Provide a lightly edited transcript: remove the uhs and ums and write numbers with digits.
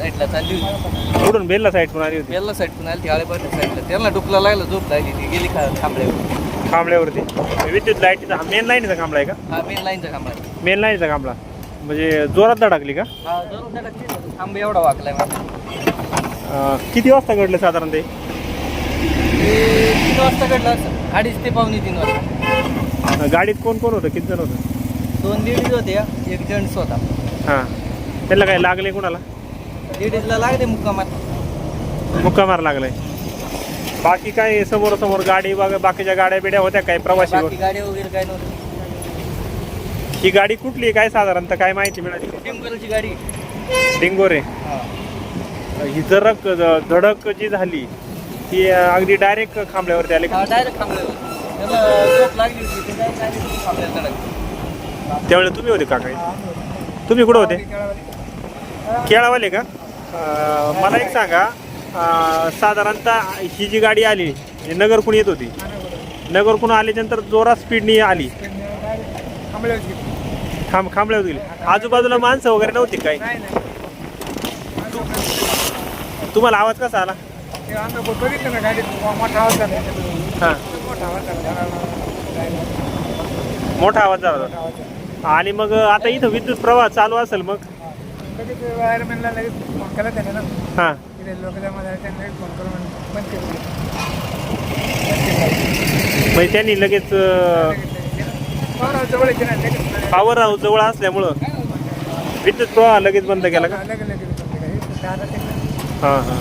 साईडला चालली होती, कुठून बेलला साईड पण आली होती? बेलला साईड पण आली ती आळेपाट्या साईडला. त्यांना डुकला लागला, झोप लागली, ती गेली थांबल्यावर. खांबल्यावरती विद्युत लाईटीचा मेन लाईनचा खांबला आहे का? हा मेन लाईनचा थांबला. मेन लाईनचा खांबला म्हणजे जोरात धडकली का? हा जरूर धडकली, थांब एवढा वाकलाय माझा. किती वाजता घडलं साधारण ते? 3 वाजता घडलं असं, 2:30 ते 2:45 वाजता. गाडीत कोण कोण होतं, किती जण होतं? 2 लेडीज होत्या, एक जेंट्स होता. हां, त्याला काय लागले कोणाला? लेडीजला लागते मुक्कामात. मुक्कामार लागलाय. बाकी काय समोर समोर गाडी बाकीच्या गाड्या बिड्या होत्या काय प्रवासी? बाकी गाडी वगैरे काय नव्हती. ही गाडी कुठली काय साधारणतः काय माहिती मिळाली? टेम्पलची गाडी. डिंगोरे. ही धडक जी झाली ती अगदी डायरेक्ट खांबल्यावरती आली का? डायरेक्ट थांबल्यावर त्याला झोप लागली होती, ते डायरेक्ट थांबल्यावर धडकली. त्यावेळेला तुम्ही होते का काय? तुम्ही कुठं होते? केळावाले का? मला एक सांगा, साधारणतः ही जी गाडी आली नगरकून येत होती, नगरकून आल्याच्यानंतर जोरात स्पीडनी आली, खांबल्यावर गेली. आजूबाजूला माणसं वगैरे नव्हती काय? तुम्हाला आवाज कसा आला? हां, मोठा आवाज झाला होता. आणि मग आता इथं विद्युत प्रवाह चालू असेल मग? हां, मग त्यांनी लगेच पॉवर हाऊस जवळ असल्यामुळं विद्युत प्रवाह लगेच बंद केला का? हां हां.